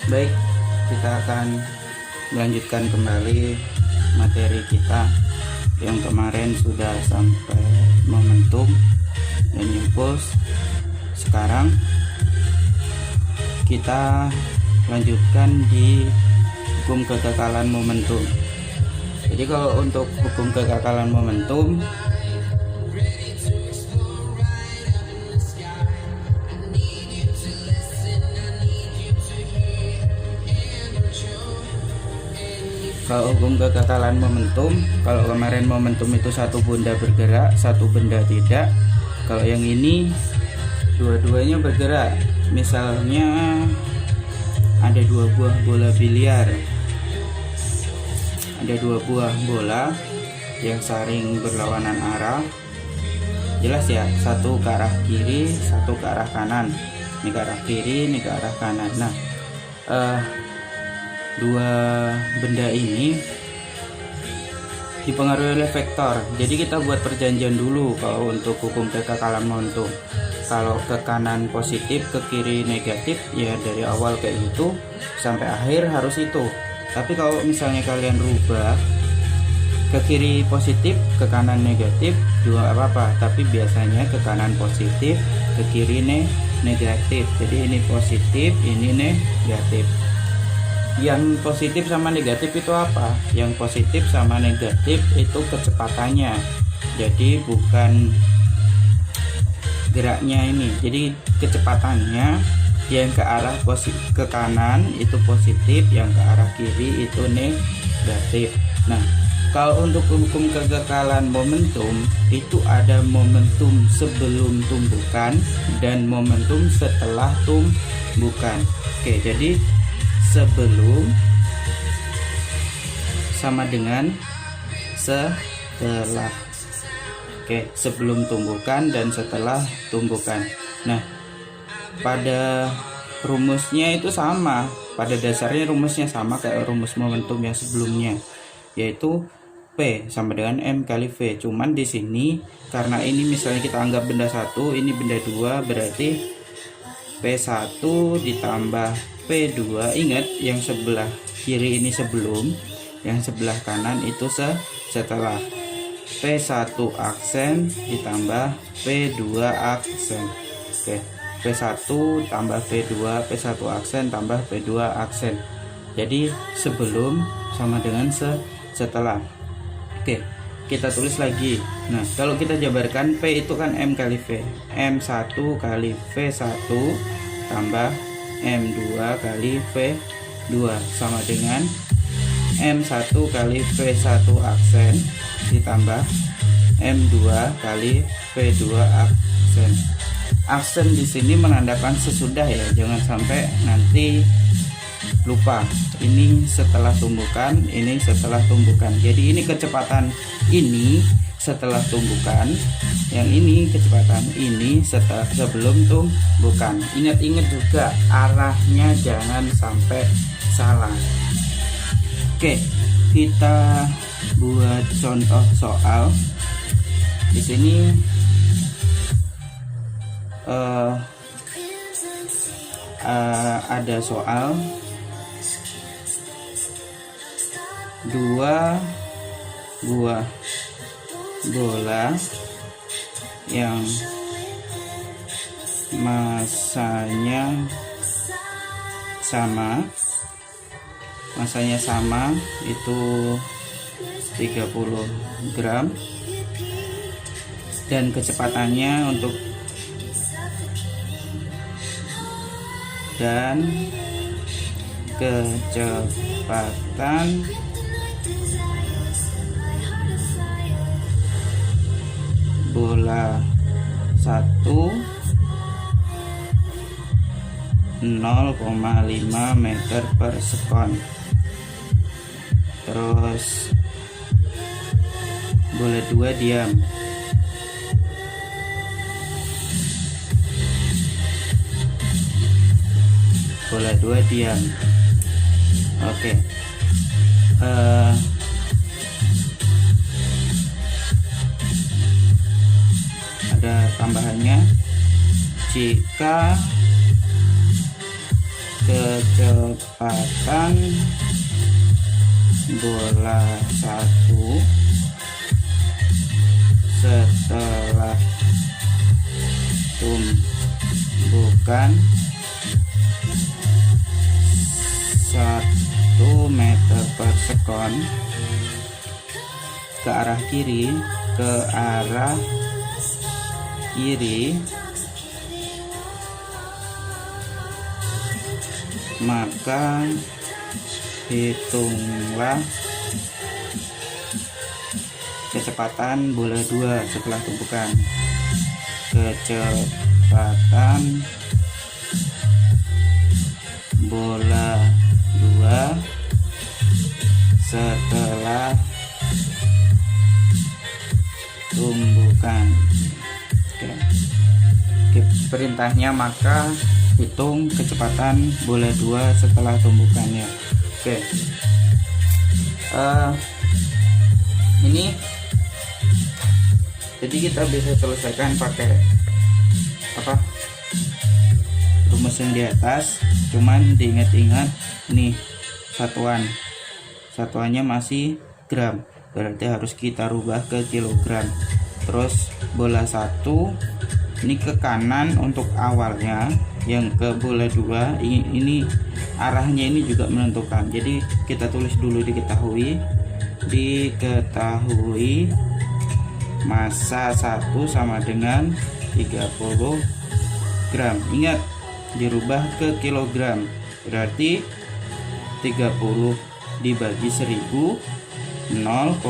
Baik, kita akan melanjutkan kembali materi kita yang kemarin sudah sampai momentum dan impuls. Sekarang kita lanjutkan di hukum kekekalan momentum. Jadi kalau untuk hukum kekekalan momentum, kalau kemarin momentum itu satu benda bergerak, satu benda tidak. Kalau yang ini dua-duanya bergerak. Misalnya ada dua buah bola biliar, ada dua buah bola yang saling berlawanan arah. Jelas ya, satu ke arah kiri, satu ke arah kanan. Ini ke arah kiri, ini ke arah kanan. Nah, dua benda ini dipengaruhi oleh vektor. Jadi kita buat perjanjian dulu kalau untuk hukum kekekalan momentum. Kalau ke kanan positif, ke kiri negatif, ya dari awal kayak gitu sampai akhir harus itu. Tapi kalau misalnya kalian rubah ke kiri positif, ke kanan negatif, juga apa-apa. Tapi biasanya ke kanan positif, ke kiri negatif. Jadi ini positif, ini negatif. Yang positif sama negatif itu apa? Yang positif sama negatif itu kecepatannya. Jadi bukan geraknya ini. Jadi kecepatannya yang ke arah ke kanan itu positif, yang ke arah kiri itu negatif. Nah, kalau untuk hukum kekekalan momentum itu ada momentum sebelum tumbukan dan momentum setelah tumbukan. Oke, jadi sebelum sama dengan setelah. Oke, sebelum tumbukan dan setelah tumbukan. Nah, pada rumusnya itu sama, pada dasarnya rumusnya sama kayak rumus momentum yang sebelumnya, yaitu P sama dengan M kali V. Cuman di sini karena ini misalnya kita anggap benda satu, ini benda dua, berarti P1 ditambah P2. Ingat, yang sebelah kiri ini sebelum, yang sebelah kanan itu setelah. P1 aksen ditambah P2 aksen. Oke, P1 tambah P2, P1 aksen tambah P2 aksen. Jadi sebelum sama dengan setelah. Oke, kita tulis lagi. Nah, kalau kita jabarkan P itu kan M kali V. M1 kali V1 tambah M2 kali V2 sama dengan M1 kali V1 aksen ditambah M2 kali V2 aksen. Aksen di sini menandakan sesudah ya, jangan sampai nanti lupa. Ini setelah tumbukan, ini setelah tumbukan. Jadi ini kecepatan ini setelah tumbukan, yang ini kecepatan ini sebelum tumbukan. Ingat-ingat juga arahnya jangan sampai salah. Oke, kita buat contoh soal. Di sini ada soal dua buah bola yang masanya sama itu 30 gram dan kecepatannya bola 1 0,5 meter per sekon. Terus bola 2 diam. Bola 2 diam. Oke. Ada tambahannya, jika kecepatan bola 1 setelah tumbukan 1 meter per sekon ke arah kiri, maka hitunglah kecepatan bola 2 setelah tumpukan. Kecepatan bola 2 setelah tumbukan. Oke, perintahnya maka hitung kecepatan bola 2 setelah tumbukannya. Oke, ini jadi kita bisa selesaikan pakai rumus yang di atas, cuman diingat-ingat nih satuannya masih gram, berarti harus kita rubah ke kilogram. Terus bola 1 ini ke kanan untuk awalnya, yang ke bola 2 ini arahnya ini juga menentukan. Jadi kita tulis dulu diketahui massa 1 sama dengan 30 gram. Ingat, dirubah ke kilogram, berarti 30 dibagi 1000 0,03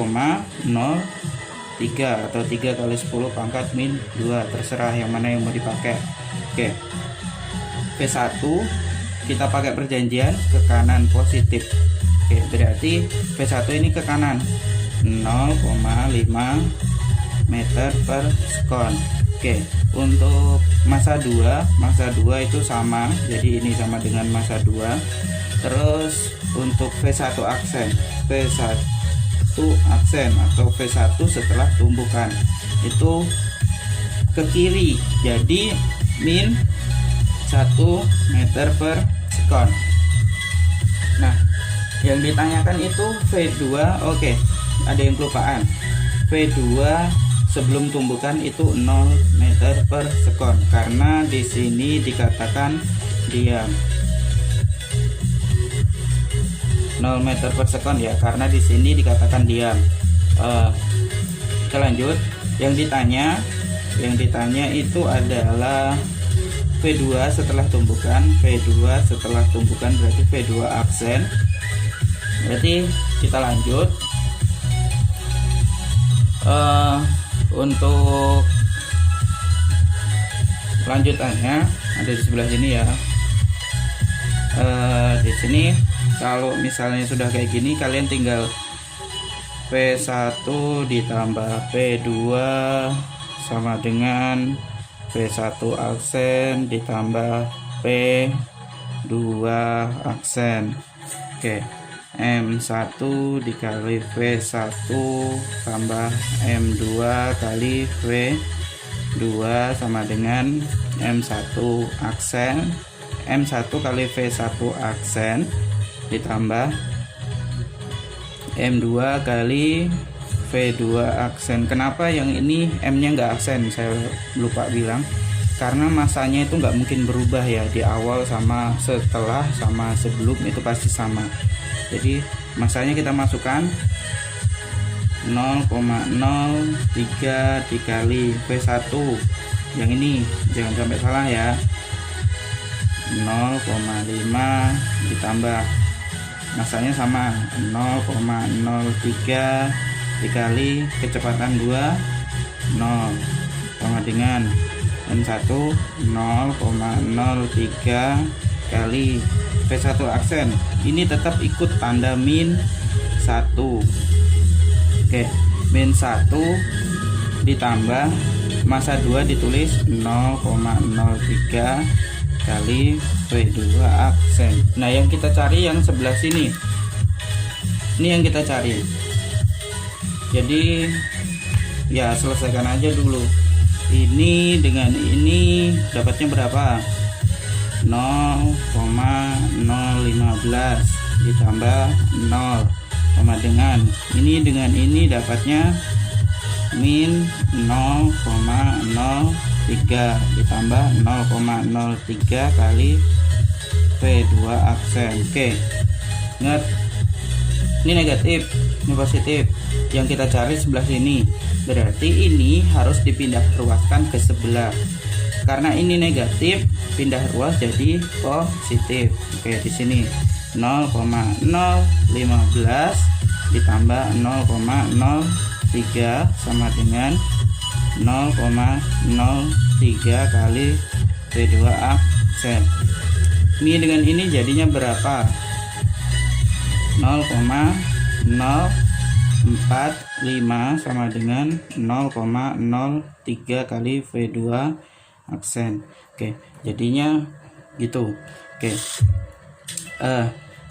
atau 3 kali 10 pangkat min 2, terserah yang mana yang mau dipakai. Oke, V1 kita pakai perjanjian ke kanan positif. Oke, berarti V1 ini ke kanan 0,5 meter per sekon. Oke, untuk massa 2 itu sama, jadi ini sama dengan massa 2. Terus untuk V1 aksen atau V1 setelah tumbukan itu ke kiri, jadi min 1 meter per sekon. Nah, yang ditanyakan itu V2. Oke, ada yang kelupaan. V2 sebelum tumbukan itu 0 meter per sekon, karena di sini dikatakan diam. 0 meter per sekon ya, karena di sini dikatakan diam. Kita lanjut. Yang ditanya itu adalah V2 setelah tumbukan. Berarti V2 aksen. Berarti kita lanjut. Untuk lanjutannya ada di sebelah sini ya. Di sini kalau misalnya sudah kayak gini, kalian tinggal P1 ditambah P2 sama dengan P1 aksen ditambah P2 aksen. Oke, M1 dikali V1 tambah M2 kali V2 sama dengan M1 aksen, M1 kali V1 aksen ditambah M2 kali V2 aksen. Kenapa yang ini M nya nggak aksen? Saya lupa bilang, karena masanya itu nggak mungkin berubah ya, di awal sama setelah sama sebelum itu pasti sama. Jadi masanya kita masukkan 0,03 dikali V1 yang ini, jangan sampai salah ya, 0,5 ditambah masanya sama 0,03 dikali kecepatan 2 0 sama dengan M1 0,03 kali V1 aksen. Ini tetap ikut tanda min 1. Oke, min 1 ditambah massa 2 ditulis 0,03 kali V2 aksen. Nah, yang kita cari yang sebelah sini. Ini yang kita cari. Jadi ya selesaikan aja dulu. Ini dengan ini dapatnya berapa? 0,03 ditambah 0 sama dengan ini dapatnya min 0,03 ditambah 0,03 kali V2 aksen. Oke, ingat ini negatif, ini positif. Yang kita cari sebelah sini, berarti ini harus dipindah ruaskan ke sebelah. Karena ini negatif, pindah ruas jadi positif. Oke, di sini 0,015 ditambah 0,03 sama dengan 0,03 kali V2 aksen. Ini dengan ini jadinya berapa? 0,045 sama dengan 0,03 kali V2 aksen. Oke, jadinya gitu. Oke,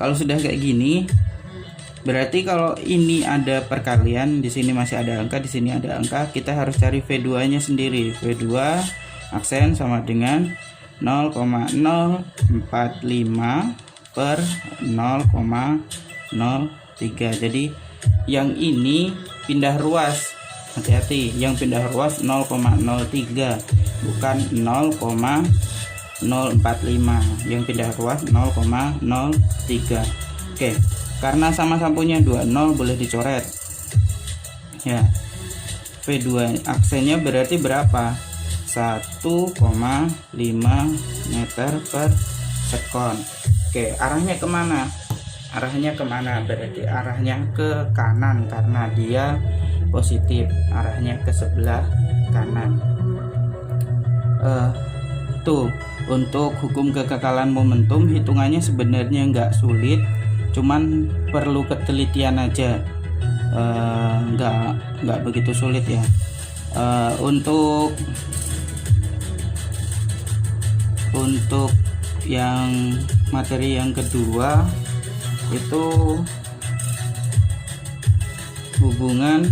kalau sudah kayak gini, berarti kalau ini ada perkalian, di sini masih ada angka, di sini ada angka, kita harus cari V2-nya sendiri. V2 aksen sama dengan 0,045 per 0,03. Jadi yang ini pindah ruas, hati-hati, yang pindah ruas 0,03 bukan 0,045, yang pindah ruas 0,03. Oke, karena sama-sama punya 20 boleh dicoret ya. V2 aksennya berarti berapa? 1,5 meter per sekon. Oke, arahnya kemana? Arahnya kemana? Berarti arahnya ke kanan karena dia positif, arahnya ke sebelah kanan. Tuh, untuk hukum kekekalan momentum hitungannya sebenarnya nggak sulit, cuman perlu ketelitian aja. Nggak begitu sulit ya. Untuk yang materi yang kedua itu hubungan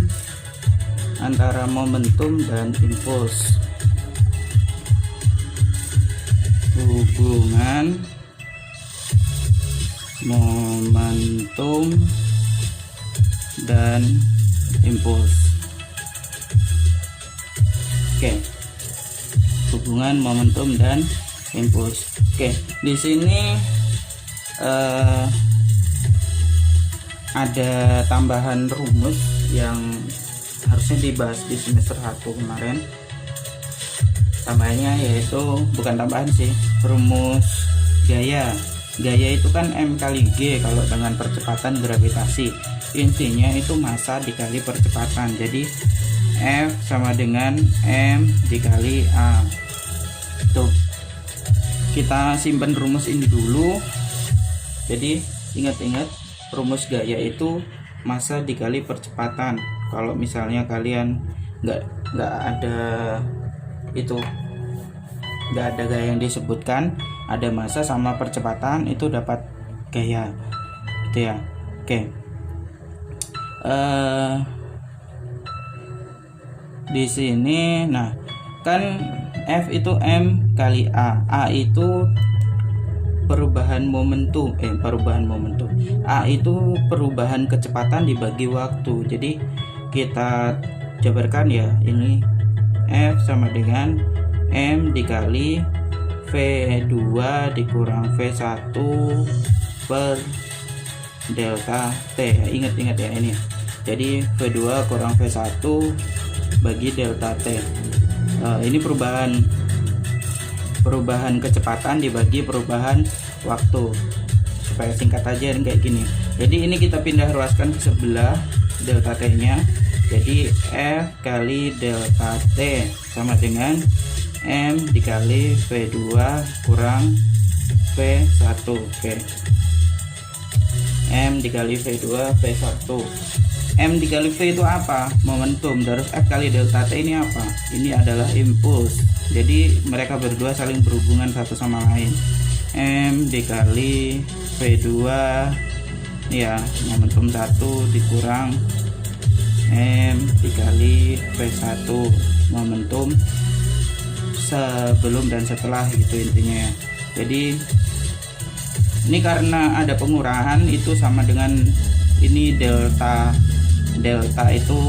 antara momentum dan impuls. Hubungan momentum dan impuls. Oke, hubungan momentum dan impuls. Oke, di sini ada tambahan rumus yang harusnya dibahas di semester 1 kemarin. Tambahannya yaitu, bukan tambahan sih, rumus gaya. Gaya itu kan M kali G kalau dengan percepatan gravitasi. Intinya itu massa dikali percepatan. Jadi F sama dengan M dikali A. Tuh, kita simpan rumus ini dulu. Jadi ingat-ingat, rumus gaya itu massa dikali percepatan. Kalau misalnya kalian nggak ada itu, nggak ada gaya yang disebutkan, ada massa sama percepatan, itu dapat gaya gitu ya. Oke, di sini nah kan F itu M kali A itu perubahan momentum, A itu perubahan kecepatan dibagi waktu. Jadi kita jabarkan ya, ini F sama dengan M dikali V2 dikurang V1 per delta T. Ingat-ingat ya ini. Jadi V2 kurang V1 bagi delta T. Ini perubahan kecepatan dibagi perubahan waktu. Supaya singkat aja kayak gini. Jadi ini kita pindah ruaskan ke sebelah delta T-nya. Jadi F kali delta T sama dengan M dikali V2 kurang V1. Oke. M dikali V2 V1. M dikali V itu apa? Momentum. Terus F kali delta T ini apa? Ini adalah impuls. Jadi mereka berdua saling berhubungan satu sama lain. M dikali V2 ya, momentum 1 dikurang M dikali V1, momentum sebelum dan setelah gitu intinya ya. Jadi Ini karena ada pengurahan itu sama dengan ini delta itu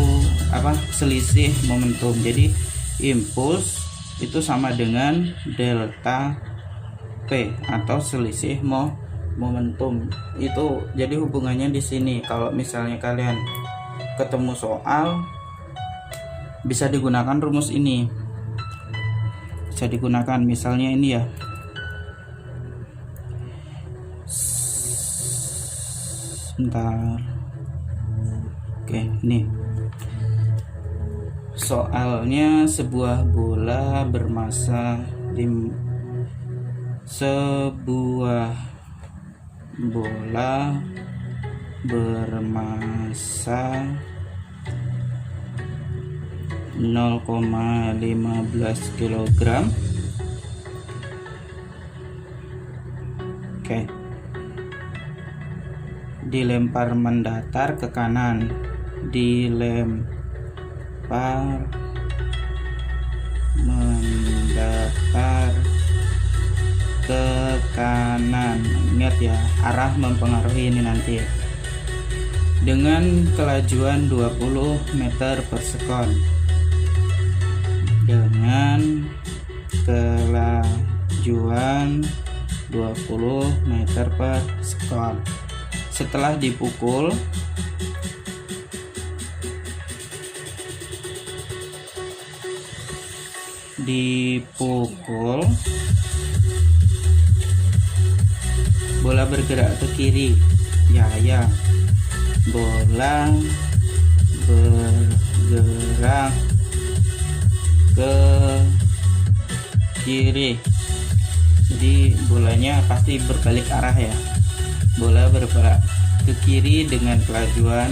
apa, selisih momentum. Jadi impuls itu sama dengan delta P atau selisih momentum. Itu jadi hubungannya di sini. Kalau misalnya kalian ketemu soal, bisa digunakan rumus ini. Bisa digunakan misalnya ini ya. Sebentar. Oke, nih. Soalnya sebuah bola bermassa sebuah bola bermassa 0,15 kg. Oke. Dilempar mendatar ke kanan. Dilempar mendatar ke kanan. Ingat ya, arah mempengaruhi ini nanti. Dengan kelajuan 20 meter per sekon. Dengan kelajuan 20 meter per sekon. Setelah dipukul bola bergerak ke kiri. Ya, bola bergerak ke kiri. Jadi bolanya pasti berbalik arah ya. Bola bergerak ke kiri dengan kelajuan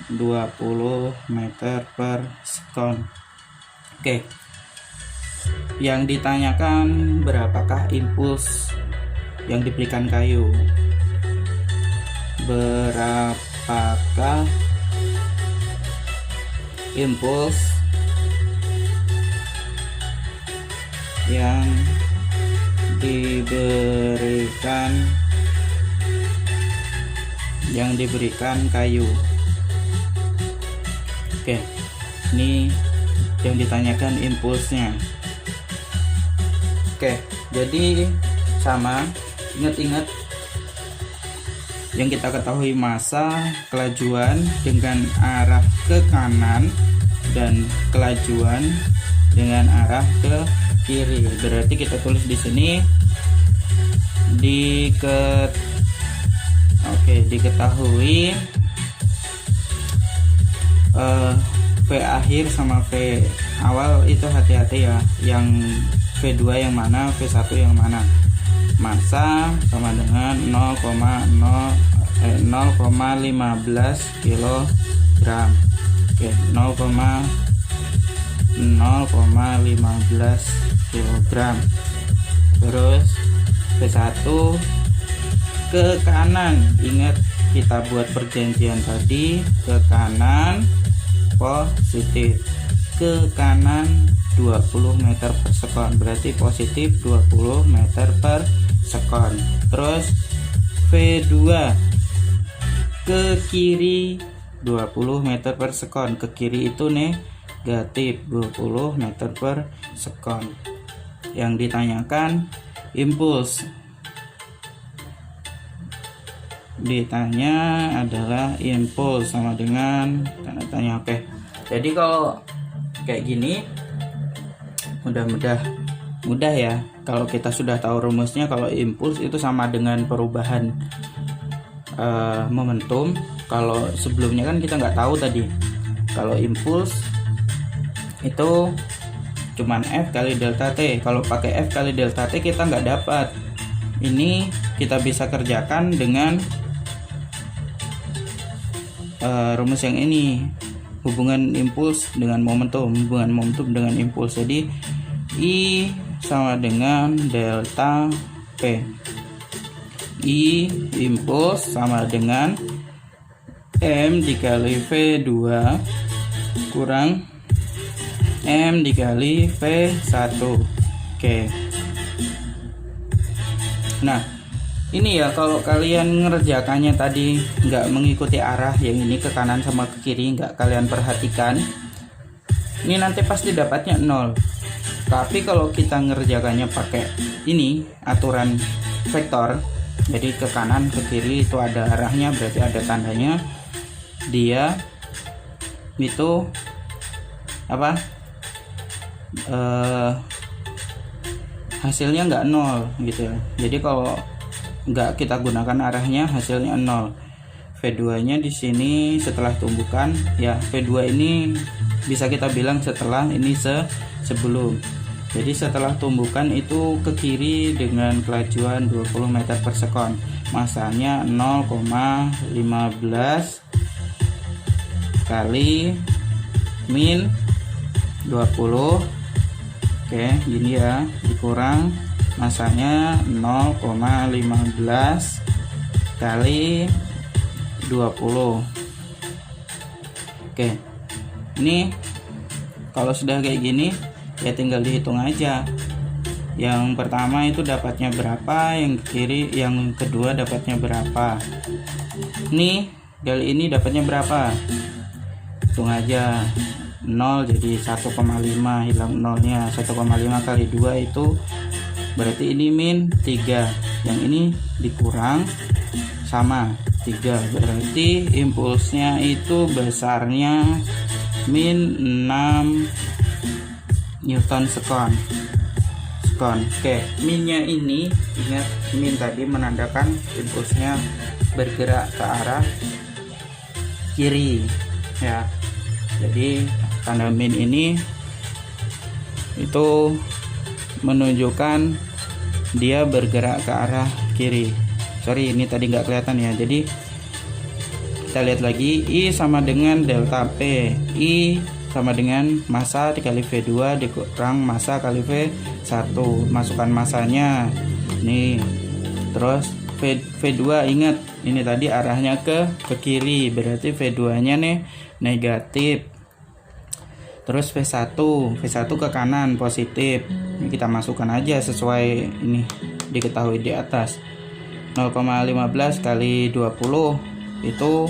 20 meter per sekon. Oke. Yang ditanyakan berapakah impuls yang diberikan kayu? Berapakah impuls yang diberikan kayu? Oke, ini yang ditanyakan impulsnya. Oke, jadi sama, ingat-ingat yang kita ketahui, massa, kelajuan dengan arah ke kanan dan kelajuan dengan arah ke kiri. Berarti kita tulis di sini diketahui V akhir sama V awal itu hati-hati ya, yang V2 yang mana, V1 yang mana. Massa sama dengan 0,15 kg. Oke, 0,15 kg. Terus V1 ke kanan. Ingat kita buat perjanjian tadi, ke kanan positif, ke kanan 20 meter per sekon, berarti positif 20 meter per sekon. Terus V2 ke kiri 20 meter per sekon, ke kiri itu negatif 20 meter per sekon. Yang ditanyakan impuls, ditanya adalah impuls sama dengan tanda tanya. Oke, jadi kalau kayak gini mudah ya. Kalau kita sudah tahu rumusnya, kalau impuls itu sama dengan perubahan momentum. Kalau sebelumnya kan kita nggak tahu tadi, kalau impuls itu cuman F kali delta T. Kalau pakai F kali delta T kita nggak dapat. Ini kita bisa kerjakan dengan rumus yang ini, hubungan impuls dengan momentum, hubungan momentum dengan impuls. Jadi I sama dengan delta P. I impuls sama dengan M dikali V2 kurang M dikali V1. Oke. Nah, ini ya kalau kalian ngerjakannya tadi nggak mengikuti arah yang ini ke kanan sama ke kiri, nggak kalian perhatikan, ini nanti pasti dapatnya 0. Tapi kalau kita ngerjakannya pakai ini aturan vektor, jadi ke kanan ke kiri itu ada arahnya, berarti ada tandanya, dia itu apa, hasilnya nggak 0 gitu ya. Jadi kalau nggak kita gunakan arahnya, hasilnya 0. V2 nya di sini setelah tumbukan ya, V2 ini bisa kita bilang setelah ini sebelum. Jadi setelah tumbukan itu ke kiri dengan kelajuan 20 meter per sekon, masanya 0,15 kali min 20. Oke, gini ya, dikurang masanya 0,15 kali 20. Oke, ini kalau sudah kayak gini ya tinggal dihitung aja. Yang pertama itu dapatnya berapa, yang kiri, yang kedua dapatnya berapa. Nih kali ini dapatnya berapa, hitung aja. 0 jadi 1,5, hilang 0 nya. 1,5 kali 2 itu berarti ini min 3, yang ini dikurang sama 3, berarti impulsnya itu besarnya min 6 Newton sekon. Oke, minnya ini ingat, min tadi menandakan impulsnya bergerak ke arah kiri ya. Jadi tanda min ini itu menunjukkan dia bergerak ke arah kiri. Sorry, ini tadi nggak kelihatan ya. Jadi kita lihat lagi, I sama dengan delta P. I sama dengan massa dikali V2 dikurang massa kali V1. Masukkan massanya nih. Terus V2 ingat, ini tadi arahnya ke kiri, berarti V2 nya nih negatif. Terus V1 ke kanan positif. Ini kita masukkan aja sesuai ini diketahui di atas. 0,15 kali 20 itu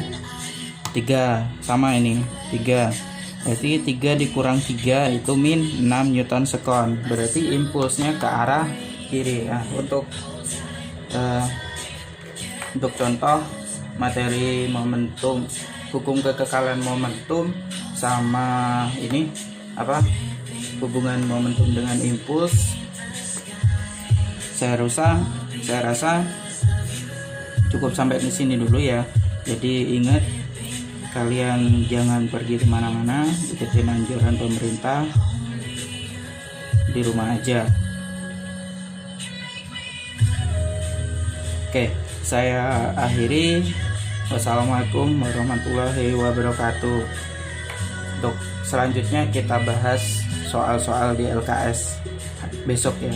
3, sama ini 3. Berarti 3 dikurang 3 itu min 6 Newton sekon. Berarti impulsnya ke arah kiri. Nah, untuk contoh materi momentum, hukum kekekalan momentum sama ini apa, hubungan momentum dengan impuls, saya rasa cukup sampai di sini dulu ya. Jadi ingat, kalian jangan pergi kemana-mana, ikutin anjuran pemerintah, di rumah aja. Oke, saya akhiri. Wassalamualaikum warahmatullahi wabarakatuh. Untuk selanjutnya kita bahas soal-soal di LKS besok ya.